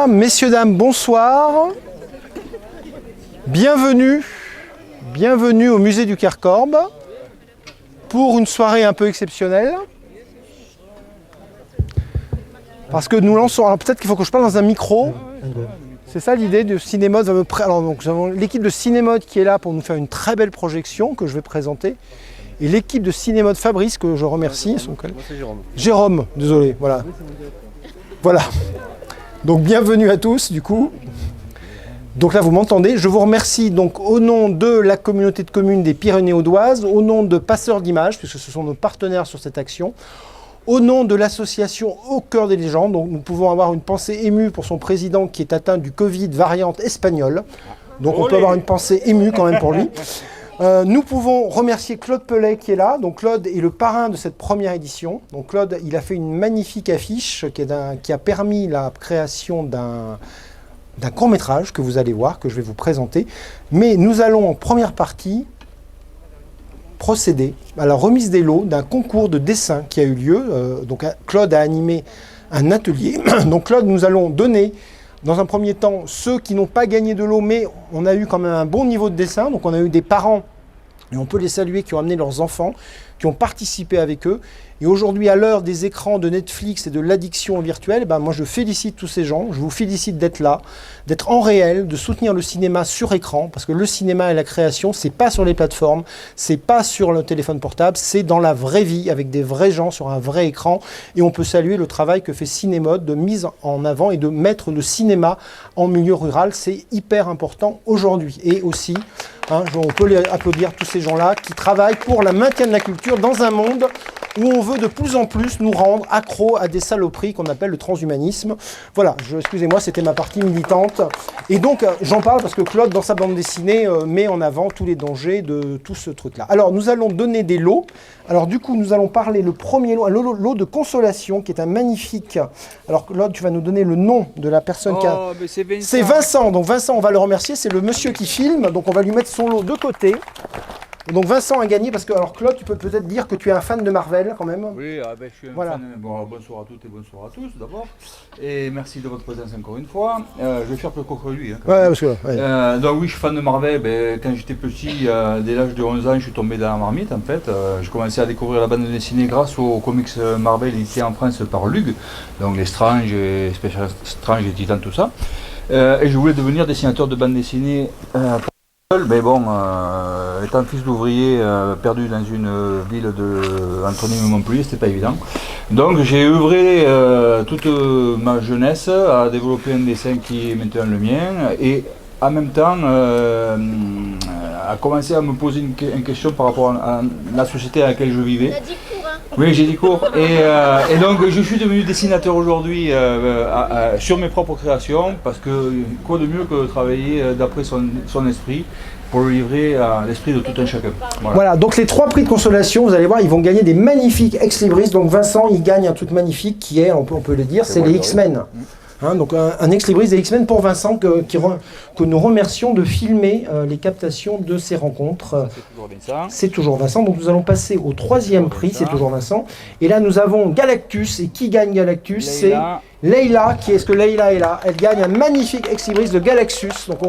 Messieurs, dames, bonsoir. Bienvenue au musée du Quercorbe pour une soirée un peu exceptionnelle. Parce que nous lançons, alors peut-être qu'il faut que je parle dans un micro. C'est ça l'idée de Cinémode. Alors donc nous avons l'équipe de Cinémode qui est là pour nous faire une très belle projection que je vais présenter. Et l'équipe de Cinémode Fabrice que je remercie. Moi c'est Jérôme. Jérôme, désolé, voilà. Voilà. Donc bienvenue à tous du coup. Donc là vous m'entendez, je vous remercie donc au nom de la communauté de communes des Pyrénées-Audoises, au nom de Passeurs d'images, puisque ce sont nos partenaires sur cette action, au nom de l'association Au Cœur des légendes. Donc nous pouvons avoir une pensée émue pour son président qui est atteint du Covid variante espagnole. Donc on peut avoir une pensée émue quand même pour lui. Nous pouvons remercier Claude Pellet qui est là. Donc Claude est le parrain de cette première édition. Donc Claude, il a fait une magnifique affiche qui a permis la création d'un court-métrage que vous allez voir, que je vais vous présenter. Mais nous allons en première partie procéder à la remise des lots d'un concours de dessin qui a eu lieu. Donc Claude a animé un atelier. Donc Claude, nous allons donner dans un premier temps ceux qui n'ont pas gagné de lot, mais on a eu quand même un bon niveau de dessin. Donc on a eu des parents, et on peut les saluer, qui ont amené leurs enfants, qui ont participé avec eux. Et aujourd'hui, à l'heure des écrans de Netflix et de l'addiction virtuelle, moi je félicite tous ces gens, je vous félicite d'être là, d'être en réel, de soutenir le cinéma sur écran, parce que le cinéma et la création, c'est pas sur les plateformes, c'est pas sur le téléphone portable, c'est dans la vraie vie, avec des vrais gens sur un vrai écran. Et on peut saluer le travail que fait Cinémode de mise en avant et de mettre le cinéma en milieu rural, c'est hyper important aujourd'hui. Et aussi, on peut les applaudir tous ces gens-là qui travaillent pour le maintien de la culture dans un monde où on veut de plus en plus nous rendre accros à des saloperies qu'on appelle le transhumanisme. Voilà, excusez-moi, c'était ma partie militante. Et donc, j'en parle parce que Claude, dans sa bande dessinée, met en avant tous les dangers de tout ce truc-là. Alors, nous allons donner des lots. Alors, du coup, nous allons parler le premier lot, un lot de consolation, qui est un magnifique... Alors, Claude, tu vas nous donner le nom de la personne qui a... C'est Vincent. Donc, Vincent, on va le remercier. C'est le monsieur qui filme. Donc, on va lui mettre son lot de côté. Donc Vincent a gagné parce que, alors Claude, tu peux peut-être dire que tu es un fan de Marvel quand même. Oui, je suis un fan. Bon, bonsoir à toutes et bonsoir à tous d'abord. Et merci de votre présence encore une fois. Je vais faire plus court que lui. Hein, ouais, parce que, ouais. Donc oui, je suis fan de Marvel. Quand j'étais petit, dès l'âge de 11 ans, je suis tombé dans la marmite en fait. J'ai commencé à découvrir la bande dessinée grâce aux comics Marvel édités en France par Lug. Donc les Strange, et Special Strange et Titan, tout ça. Et je voulais devenir dessinateur de bande dessinée. Mais bon, étant fils d'ouvrier perdu dans une ville entre Nîmes et Montpellier, c'était pas évident. Donc j'ai œuvré toute ma jeunesse à développer un dessin qui est maintenant le mien et en même temps à commencer à me poser une question par rapport à la société à laquelle je vivais. Oui, j'ai dit cours. Et donc je suis devenu dessinateur aujourd'hui sur mes propres créations, parce que quoi de mieux que travailler d'après son esprit pour le livrer à l'esprit de tout un chacun. Voilà, donc les 3 prix de consolation, vous allez voir, ils vont gagner des magnifiques ex-libris. Donc Vincent, il gagne un truc magnifique qui est, on peut le dire, c'est les X-Men. Donc un ex-libris des X-Men pour Vincent que nous remercions de filmer les captations de ces rencontres. C'est toujours Vincent. Donc nous allons passer au 3e prix, c'est toujours Vincent. Et là nous avons Galactus. Et qui gagne Galactus? C'est Leïla. Est-ce que Leïla est là? Elle gagne un magnifique ex-libris de Galaxus. Donc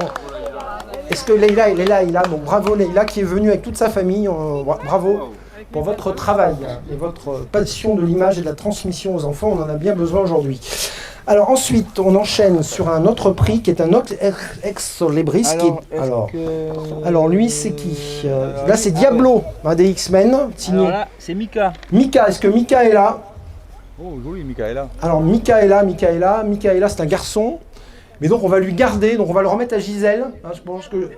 est-ce que Leïla est là? Donc bravo Leïla qui est venue avec toute sa famille. Bravo pour votre travail et votre passion de l'image et de la transmission aux enfants. On en a bien besoin aujourd'hui. Alors ensuite, on enchaîne sur un autre prix qui est un autre ex-libris. Alors lui, c'est qui? Là, c'est Diablo, un des X-Men. Alors là, c'est Mika. Mika, est-ce que Mika est là? Oh, joli, Michaela. Alors Michaela, c'est un garçon. Mais donc on va lui garder, donc on va le remettre à Gisèle. Je pense que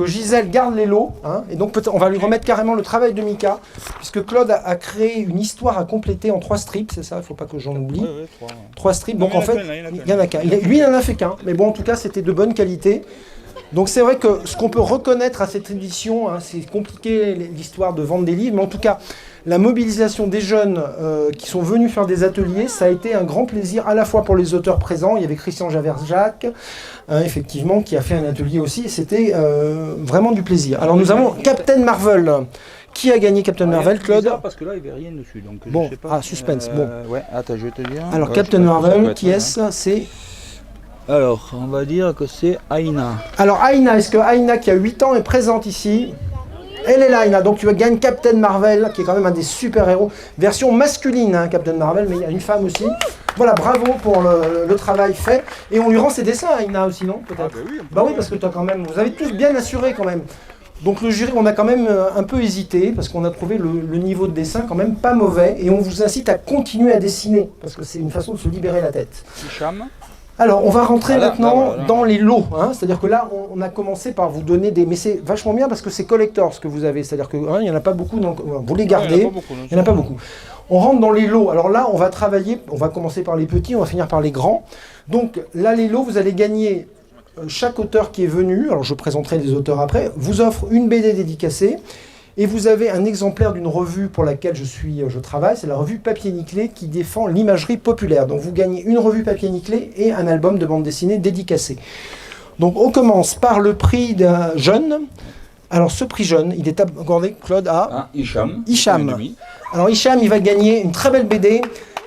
Gisèle garde les lots, et donc on va lui remettre carrément le travail de Mika, puisque Claude a créé une histoire à compléter en 3 strips, c'est ça, il ne faut pas que j'en oublie. Oui, 3 strips, donc en fait, il n'y en a qu'un. Lui, il n'en a fait qu'un, mais bon, en tout cas, c'était de bonne qualité. Donc c'est vrai que ce qu'on peut reconnaître à cette édition, c'est compliqué l'histoire de vendre des livres, mais en tout cas, la mobilisation des jeunes qui sont venus faire des ateliers, ça a été un grand plaisir à la fois pour les auteurs présents. Il y avait Christian Javert-Jacques, effectivement, qui a fait un atelier aussi, et c'était vraiment du plaisir. Alors nous avons Captain Marvel. Qui a gagné Captain Marvel, Claude? Parce que là, il n'y avait rien dessus. Donc bon, je sais pas. Suspense. Bon. Ouais, attends, je vais te dire. Alors Captain Marvel, qui est-ce? C'est Alors, on va dire que c'est Aïna. Alors Aïna, est-ce que Aïna qui a 8 ans est présente ici? Elle est là, Aïna, donc tu gagnes Captain Marvel, qui est quand même un des super-héros. Version masculine, hein, Captain Marvel, mais il y a une femme aussi. Voilà, bravo pour le travail fait. Et on lui rend ses dessins, Aïna aussi, non? Peut-être. Bah oui, parce que quand même, vous avez tous bien assuré quand même. Donc le jury, on a quand même un peu hésité, parce qu'on a trouvé le niveau de dessin quand même pas mauvais. Et on vous incite à continuer à dessiner, parce que c'est une façon de se libérer la tête. Hicham. Alors, on va rentrer maintenant dans les lots. Hein. C'est-à-dire que là, on a commencé par vous donner des... Mais c'est vachement bien parce que c'est collector ce que vous avez. C'est-à-dire qu'il n'y en a pas beaucoup, donc vous les gardez. Il n'y en a pas beaucoup. On rentre dans les lots. Alors là, on va travailler, on va commencer par les petits, on va finir par les grands. Donc là, les lots, vous allez gagner... Chaque auteur qui est venu, alors je présenterai les auteurs après, vous offre une BD dédicacée. Et vous avez un exemplaire d'une revue pour laquelle je travaille, c'est la revue Papier Nickelé qui défend l'imagerie populaire. Donc vous gagnez une revue Papier Nickelé et un album de bande dessinée dédicacé. Donc on commence par le prix d'un jeune. Alors ce prix jeune, il est accordé, Claude, à Hicham. Alors Hicham, il va gagner une très belle BD.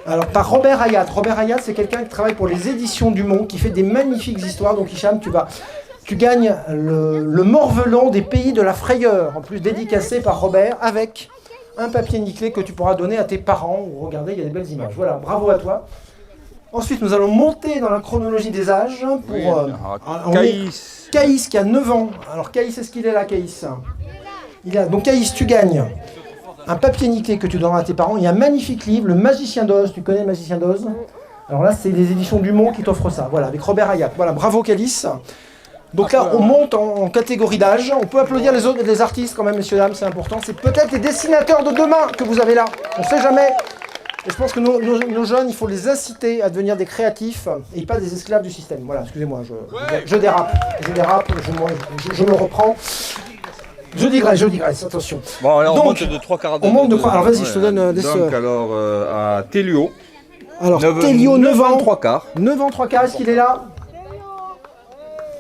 Alors par Robert Hayat. Robert Hayat, c'est quelqu'un qui travaille pour les éditions du Monde, qui fait des magnifiques histoires. Donc Hicham, tu gagnes le Morvelon des pays de la frayeur, en plus dédicacé par Robert, avec un papier nickelé que tu pourras donner à tes parents. Ou regardez, il y a des belles images. Voilà, bravo à toi. Ensuite, nous allons monter dans la chronologie des âges pour Caïs. Caïs qui a 9 ans. Alors Caïs, est-ce qu'il est là, Caïs? Donc Caïs, tu gagnes un papier nickelé que tu donneras à tes parents. Il y a un magnifique livre, Le Magicien d'Oz. Tu connais Le Magicien d'Oz? Alors là, c'est les éditions du Monde qui t'offrent ça. Voilà, avec Robert Hayat. Voilà, bravo Caïs. Donc là, on monte en catégorie d'âge. On peut applaudir les artistes quand même, messieurs, dames, c'est important. C'est peut-être les dessinateurs de demain que vous avez là. On ne sait jamais. Et je pense que nos jeunes, il faut les inciter à devenir des créatifs et pas des esclaves du système. Voilà, excusez-moi, je dérape. Je me reprends. Je digresse, attention. Bon, alors donc, on monte de 3 quarts On monte de 3. Alors vas-y, je te donne des... Donc alors, à Télio. Alors, Télio, 9 ans. 3 quarts. 9 ans, 3 quarts, est-ce qu'il est là?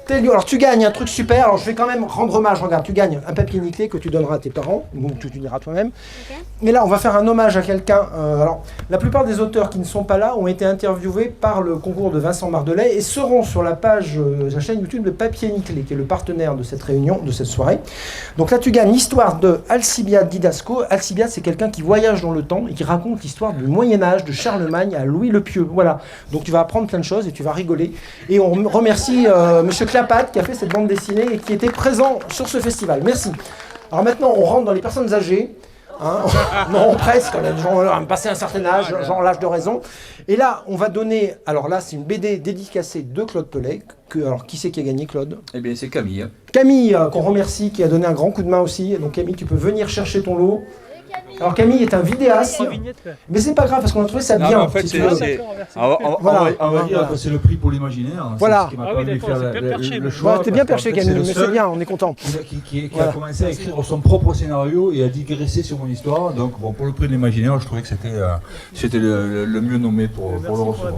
Télio, alors tu gagnes un truc super, alors je vais quand même rendre hommage, regarde, tu gagnes un papier nickelé que tu donneras à tes parents, ou tu diras toi-même. Okay. Mais là, on va faire un hommage à quelqu'un. Alors, la plupart des auteurs qui ne sont pas là ont été interviewés par le concours de Vincent Mardelet et seront sur la page, la chaîne YouTube de Papier Nickelé, qui est le partenaire de cette réunion, de cette soirée. Donc là, tu gagnes l'histoire de Alcibiade Didasco. Alcibiade, c'est quelqu'un qui voyage dans le temps et qui raconte l'histoire du Moyen-Âge, de Charlemagne à Louis le Pieux. Voilà. Donc tu vas apprendre plein de choses et tu vas rigoler. Et on remercie Monsieur Clapat qui a fait cette bande dessinée et qui était présent sur ce festival. Merci. Alors maintenant, on rentre dans les personnes âgées. Hein. Non, presque, les gens ont passé un certain âge, genre l'âge de raison. Et là, on va donner... Alors là, c'est une BD dédicacée de Claude Pellet. Alors, qui c'est qui a gagné, Claude? Eh bien, c'est Camille. Camille, qu'on remercie, qui a donné un grand coup de main aussi. Donc Camille, tu peux venir chercher ton lot. Alors Camille est un vidéaste, mais c'est pas grave parce qu'on a trouvé ça bien. En fait, on va dire que c'est le prix pour l'imaginaire. Voilà. C'est ce qui m'a permis de faire le choix. T'es bien perché Camille, mais c'est bien, on est content. Qui a commencé à écrire son propre scénario et à digresser sur mon histoire. Donc bon, pour le prix de l'imaginaire, je trouvais que c'était le mieux nommé pour le recevoir.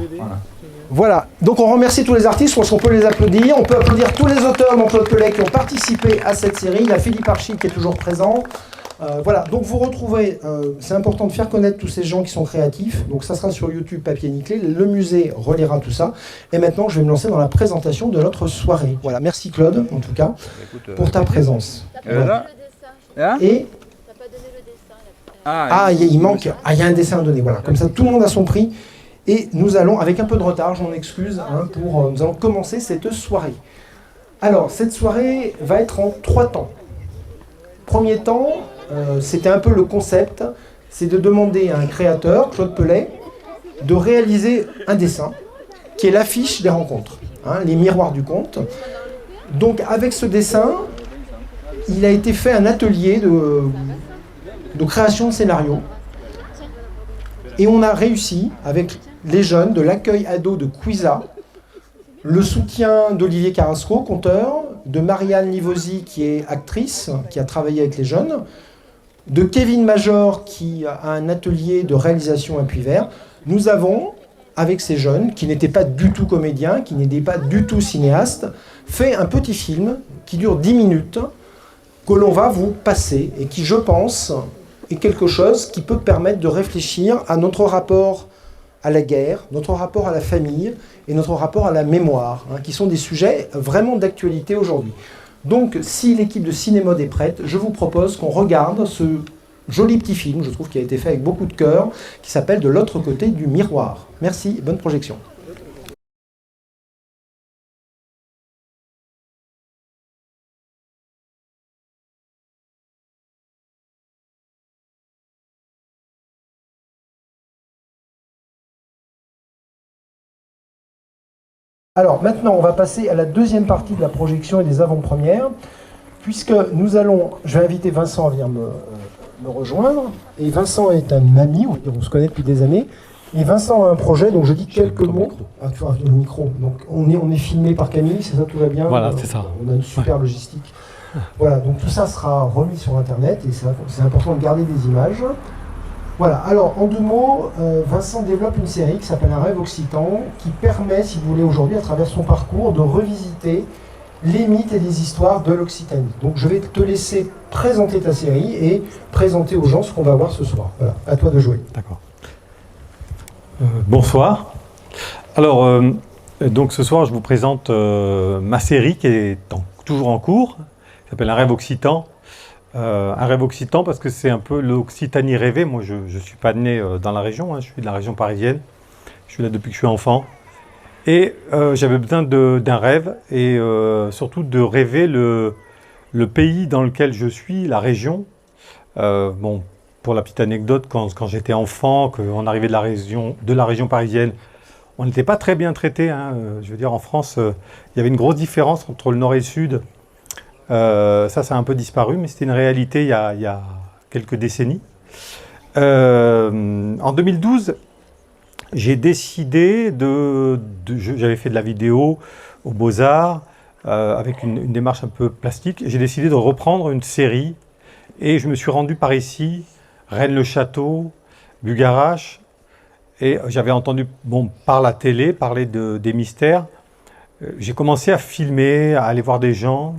Voilà, donc on remercie tous les artistes, je pense qu'on peut les applaudir. On peut applaudir tous les auteurs dont Claude Pellet qui ont participé à cette série. Il y a Philippe Archie qui est toujours présent. Voilà, donc vous retrouvez, c'est important de faire connaître tous ces gens qui sont créatifs, donc ça sera sur YouTube Papier Nickelé, le musée relaiera tout ça, et maintenant je vais me lancer dans la présentation de notre soirée. Voilà, merci Claude, en tout cas, pour ta présence. Voilà. Et il manque, il y a un dessin à donner, voilà, comme ça tout le monde a son prix, et nous allons, avec un peu de retard, je m'en excuse, hein, nous allons commencer cette soirée. Alors, cette soirée va être en 3 temps. Premier temps, c'était un peu le concept, c'est de demander à un créateur, Claude Pellet, de réaliser un dessin qui est l'affiche des rencontres, hein, les miroirs du conte. Donc avec ce dessin, il a été fait un atelier de création de scénario et on a réussi avec les jeunes de l'accueil ado de Quiza, le soutien d'Olivier Carrasco, conteur, de Marianne Livosi qui est actrice, qui a travaillé avec les jeunes, de Kevin Major qui a un atelier de réalisation à Puy-Vert. Nous avons, avec ces jeunes, qui n'étaient pas du tout comédiens, qui n'étaient pas du tout cinéastes, fait un petit film qui dure 10 minutes, que l'on va vous passer, et qui, je pense, est quelque chose qui peut permettre de réfléchir à notre rapport à la guerre, notre rapport à la famille et notre rapport à la mémoire, hein, qui sont des sujets vraiment d'actualité aujourd'hui. Donc, si l'équipe de Cinémode est prête, je vous propose qu'on regarde ce joli petit film, je trouve, qui a été fait avec beaucoup de cœur, qui s'appelle De l'autre côté du miroir. Merci, bonne projection. Alors maintenant, on va passer à la deuxième partie de la projection et des avant-premières, puisque nous allons, je vais inviter Vincent à venir me rejoindre, et Vincent est un ami, on se connaît depuis des années, et Vincent a un projet, donc je dis quelques mots. Ah, tu vois, le micro. Donc on est filmé par Camille, c'est ça, tout va bien? Voilà, c'est ça. On a une super logistique. Voilà, donc tout ça sera remis sur Internet, et c'est important de garder des images. Voilà, alors en 2 mots, Vincent développe une série qui s'appelle Un rêve occitan, qui permet, si vous voulez, aujourd'hui, à travers son parcours, de revisiter les mythes et les histoires de l'Occitanie. Donc je vais te laisser présenter ta série et présenter aux gens ce qu'on va voir ce soir. Voilà, à toi de jouer. D'accord. Bonsoir. Alors, donc ce soir, je vous présente ma série qui est toujours en cours, qui s'appelle Un rêve occitan. Un rêve occitan parce que c'est un peu l'Occitanie rêvée. Moi, je ne suis pas né dans la région, hein, je suis de la région parisienne. Je suis là depuis que je suis enfant. Et j'avais besoin d'un rêve et surtout de rêver le pays dans lequel je suis, la région. Bon, pour la petite anecdote, quand j'étais enfant, qu'on arrivait de la région parisienne, on n'était pas très bien traité. Hein. Je veux dire, en France, il y avait une grosse différence entre le nord et le sud. Ça a un peu disparu, mais c'était une réalité il y a quelques décennies. En 2012, j'ai décidé j'avais fait de la vidéo aux Beaux-Arts, avec une démarche un peu plastique. J'ai décidé de reprendre une série, et je me suis rendu par ici, Rennes-le-Château, Bugarache, et j'avais entendu par la télé parler des mystères. J'ai commencé à filmer, à aller voir des gens.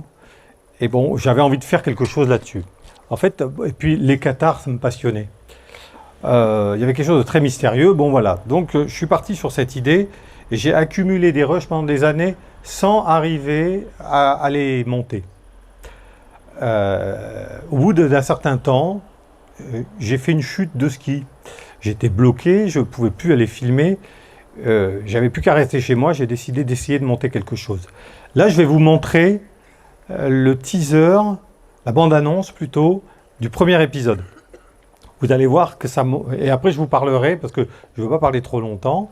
Et bon, j'avais envie de faire quelque chose là-dessus. En fait, et puis les cathares, ça me passionnait. Il y avait quelque chose de très mystérieux. Bon, voilà. Donc, je suis parti sur cette idée et j'ai accumulé des rushs pendant des années sans arriver à les monter. Au bout d'un certain temps, j'ai fait une chute de ski. J'étais bloqué, je ne pouvais plus aller filmer. J'avais plus qu'à rester chez moi. J'ai décidé d'essayer de monter quelque chose. Là, je vais vous montrer le teaser, la bande-annonce plutôt, du premier épisode. Vous allez voir que ça... Et après, je vous parlerai, parce que je ne veux pas parler trop longtemps,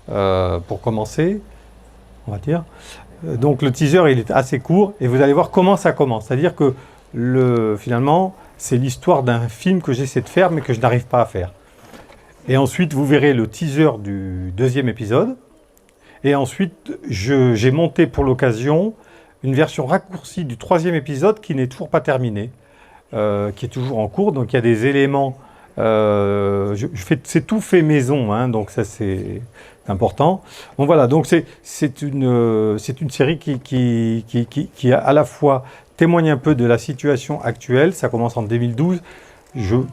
pour commencer, on va dire. Donc le teaser, il est assez court, et vous allez voir comment ça commence. C'est-à-dire que, finalement, c'est l'histoire d'un film que j'essaie de faire, mais que je n'arrive pas à faire. Et ensuite, vous verrez le teaser du deuxième épisode. Et ensuite, j'ai monté pour l'occasion une version raccourcie du troisième épisode qui n'est toujours pas terminée, qui est toujours en cours. Donc il y a des éléments, c'est tout fait maison, hein, donc ça c'est important. Bon voilà, donc c'est une série qui à la fois témoigne un peu de la situation actuelle. Ça commence en 2012.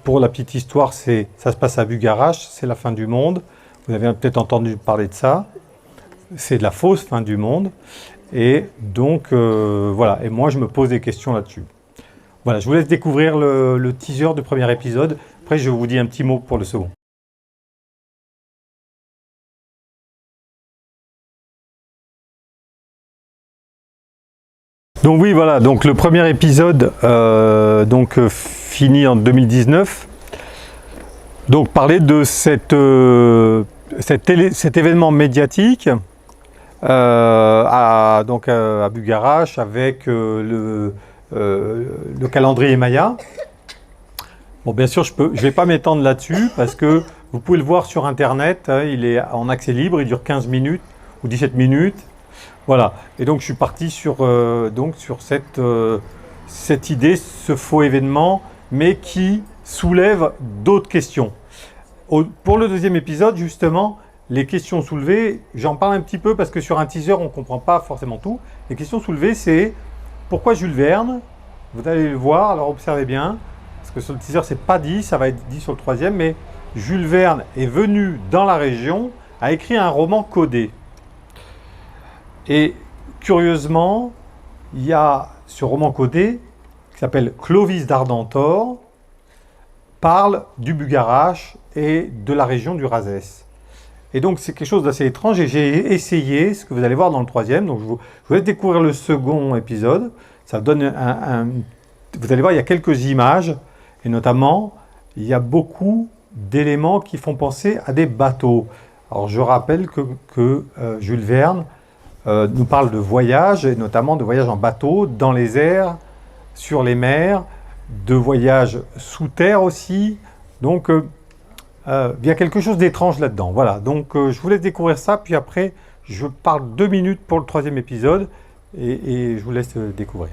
Pour la petite histoire, ça se passe à Bugarache, c'est la fin du monde. Vous avez peut-être entendu parler de ça. C'est de la fausse fin du monde. Et donc, voilà. Et moi, je me pose des questions là-dessus. Voilà, je vous laisse découvrir le teaser du premier épisode. Après, je vous dis un petit mot pour le second. Donc oui, voilà. Donc le premier épisode, fini en 2019. Donc parler de cet événement médiatique. À Bugarache avec le calendrier Maya. Bon, bien sûr, je ne vais pas m'étendre là-dessus parce que vous pouvez le voir sur Internet, hein, il est en accès libre, il dure 15 minutes ou 17 minutes. Voilà. Et donc, je suis parti sur cette idée, ce faux événement, mais qui soulève d'autres questions. Pour le deuxième épisode, justement, les questions soulevées, j'en parle un petit peu parce que sur un teaser, on ne comprend pas forcément tout. Les questions soulevées, c'est pourquoi Jules Verne? Vous allez le voir, alors observez bien, parce que sur le teaser, c'est pas dit, ça va être dit sur le troisième, mais Jules Verne est venu dans la région, a écrit un roman codé. Et curieusement, il y a ce roman codé qui s'appelle Clovis d'Ardentor, parle du Bugarache et de la région du Razès. Et donc c'est quelque chose d'assez étrange et j'ai essayé ce que vous allez voir dans le troisième. Donc je vous laisse découvrir le second épisode. Ça donne vous allez voir, il y a quelques images et notamment il y a beaucoup d'éléments qui font penser à des bateaux. Alors je rappelle que Jules Verne nous parle de voyages et notamment de voyages en bateau dans les airs, sur les mers, de voyages sous terre aussi. Donc il y a quelque chose d'étrange là-dedans. Voilà, donc je vous laisse découvrir ça, puis après je parle 2 minutes pour le troisième épisode et je vous laisse découvrir.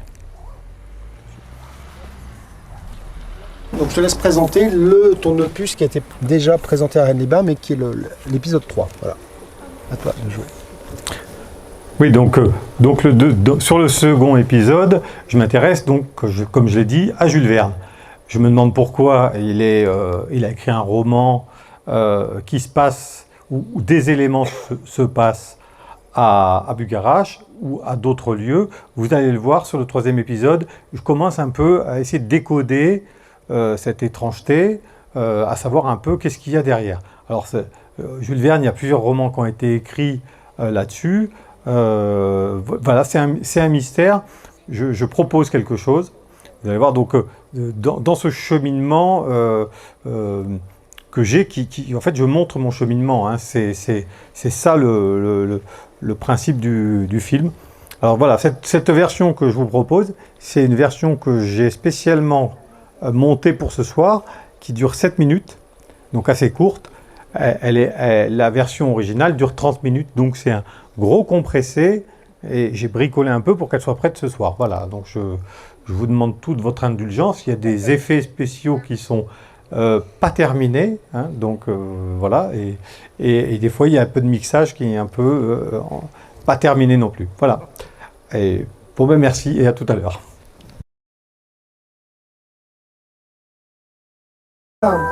Donc je te laisse présenter ton opus qui a été déjà présenté à Rennes-les-Bains, mais qui est l'épisode 3. Voilà, à toi de jouer. Oui, donc sur le second épisode, je m'intéresse donc, comme je l'ai dit, à Jules Verne. Je me demande pourquoi il a écrit un roman qui se passe, où des éléments se passent à Bugarache ou à d'autres lieux. Vous allez le voir sur le troisième épisode. Je commence un peu à essayer de décoder cette étrangeté, à savoir un peu qu'est-ce qu'il y a derrière. Alors, Jules Verne, il y a plusieurs romans qui ont été écrits là-dessus. Voilà, c'est un mystère. Je propose quelque chose. Vous allez voir, donc, dans ce cheminement que j'ai, en fait, je montre mon cheminement. Hein, c'est ça le principe du film. Alors voilà, cette version que je vous propose, c'est une version que j'ai spécialement montée pour ce soir, qui dure 7 minutes, donc assez courte. La version originale dure 30 minutes, donc c'est un gros compressé, et j'ai bricolé un peu pour qu'elle soit prête ce soir. Voilà, donc je vous demande toute votre indulgence. Il y a des effets spéciaux qui sont pas terminés, hein, donc voilà, et des fois il y a un peu de mixage qui est un peu pas terminé non plus. Voilà. Et bon ben merci et à tout à l'heure.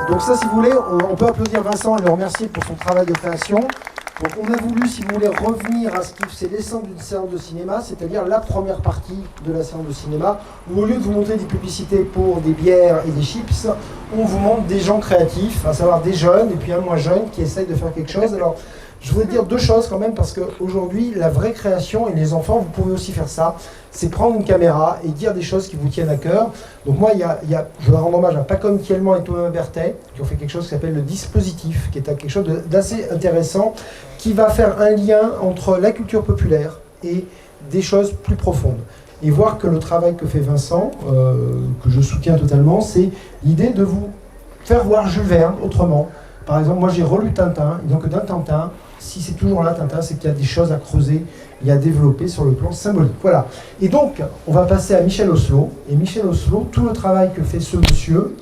Donc ça, si vous voulez, on peut applaudir Vincent et le remercier pour son travail de création. Donc on a voulu, si vous voulez, revenir à ce qui c'est l'essence d'une séance de cinéma, c'est-à-dire la première partie de la séance de cinéma, où au lieu de vous montrer des publicités pour des bières et des chips, on vous montre des gens créatifs, à savoir des jeunes et puis un moins jeune qui essayent de faire quelque chose. Alors, je voudrais dire 2 choses quand même, parce qu'aujourd'hui, la vraie création, et les enfants, vous pouvez aussi faire ça, c'est prendre une caméra et dire des choses qui vous tiennent à cœur. Donc moi, je voudrais rendre hommage à Pacom Thielman et Thomas Berthet, qui ont fait quelque chose qui s'appelle le dispositif, qui est quelque chose d'assez intéressant, qui va faire un lien entre la culture populaire et des choses plus profondes. Et voir que le travail que fait Vincent, que je soutiens totalement, c'est l'idée de vous faire voir Jules Verne autrement. Par exemple, moi j'ai relu Tintin, et donc dans Tintin, si c'est toujours là Tintin, c'est qu'il y a des choses à creuser et à développer sur le plan symbolique. Voilà. Et donc, on va passer à Michel Oslo. Et Michel Oslo, tout le travail que fait ce monsieur,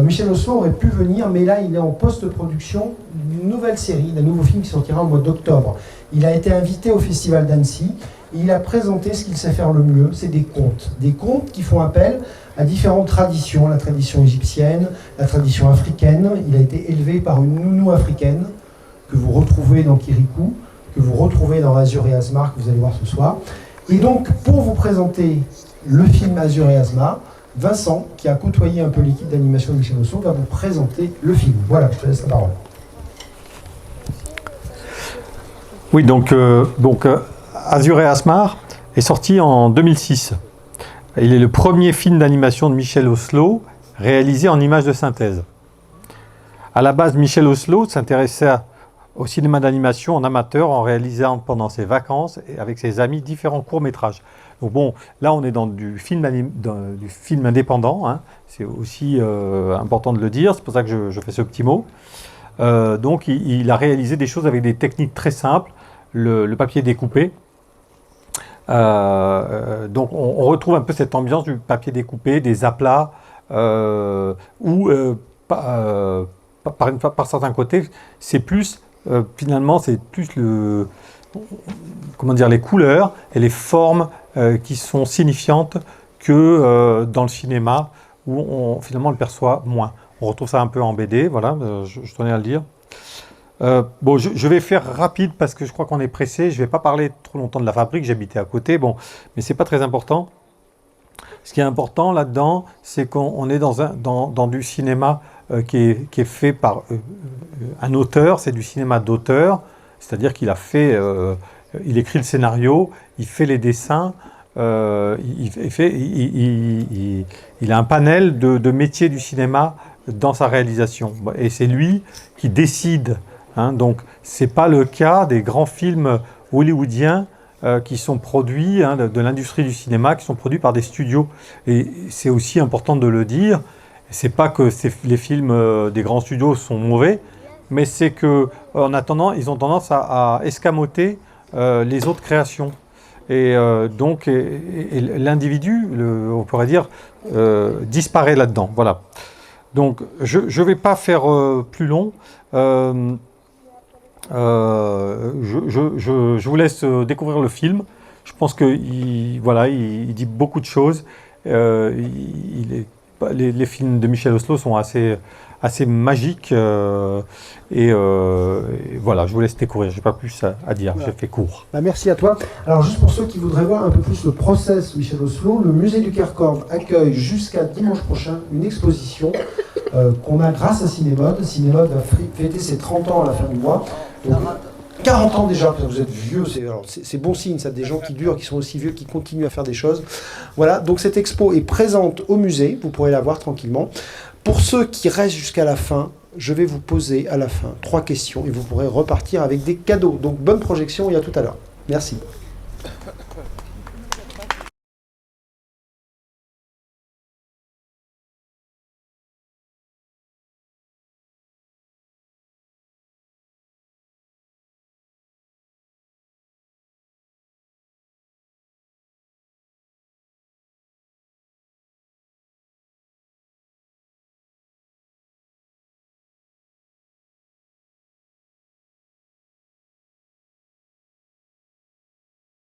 Michel Oslo aurait pu venir, mais là il est en post-production d'une nouvelle série, d'un nouveau film qui sortira au mois d'octobre. Il a été invité au Festival d'Annecy et il a présenté ce qu'il sait faire le mieux, c'est des contes. Des contes qui font appel à différentes traditions, la tradition égyptienne, la tradition africaine. Il a été élevé par une nounou africaine que vous retrouvez dans Kirikou, que vous retrouvez dans Azur et Asmar, que vous allez voir ce soir. Et donc, pour vous présenter le film Azur et Asmar, Vincent, qui a côtoyé un peu l'équipe d'animation de Michel Oslo, va vous présenter le film. Voilà, je te laisse la parole. Oui, donc Azur et Asmar est sorti en 2006. Il est le premier film d'animation de Michel Oslo réalisé en images de synthèse. À la base, Michel Oslo s'intéressait au cinéma d'animation en amateur en réalisant pendant ses vacances et avec ses amis différents courts-métrages. Donc bon, là on est dans du film indépendant, hein. C'est aussi important de le dire, c'est pour ça que je fais ce petit mot. Donc il a réalisé des choses avec des techniques très simples, le papier découpé. Donc on retrouve un peu cette ambiance du papier découpé, des aplats, où par certains côtés, c'est plus finalement c'est plus les couleurs et les formes qui sont signifiantes que dans le cinéma où finalement on le perçoit moins. On retrouve ça un peu en BD, voilà, je tenais à le dire. Bon, je vais faire rapide parce que je crois qu'on est pressé. Je ne vais pas parler trop longtemps de la fabrique, j'habitais à côté, bon, mais ce n'est pas très important. Ce qui est important là-dedans, c'est qu'on est dans du cinéma qui est fait par un auteur, c'est du cinéma d'auteur, c'est-à-dire qu'il a fait, il écrit le scénario, il fait les dessins, il a un panel de métiers du cinéma dans sa réalisation. Et c'est lui qui décide. Hein, donc, ce n'est pas le cas des grands films hollywoodiens qui sont produits, hein, de l'industrie du cinéma, qui sont produits par des studios. Et c'est aussi important de le dire. C'est pas que les films des grands studios sont mauvais, mais c'est que ils ont tendance à escamoter les autres créations. Et donc, l'individu, on pourrait dire, disparaît là-dedans. Voilà. Donc, je ne vais pas faire plus long. Je vous laisse découvrir le film. Je pense qu'il dit beaucoup de choses. Les films de Michel Oslo sont assez magiques. Et voilà, je vous laisse découvrir. Je n'ai pas plus à dire. Voilà. J'ai fait court. Bah, merci à toi. Alors, juste pour ceux qui voudraient voir un peu plus le process Michel Oslo, le musée du Quercorbe accueille jusqu'à dimanche prochain une exposition qu'on a grâce à Cinémode. Cinémode va fêter ses 30 ans à la fin du mois. Donc, 40 ans déjà, vous êtes vieux, c'est bon signe, ça, des gens qui durent, qui sont aussi vieux, qui continuent à faire des choses. Voilà, donc cette expo est présente au musée, vous pourrez la voir tranquillement. Pour ceux qui restent jusqu'à la fin, je vais vous poser à la fin 3 questions et vous pourrez repartir avec des cadeaux. Donc bonne projection et à tout à l'heure. Merci.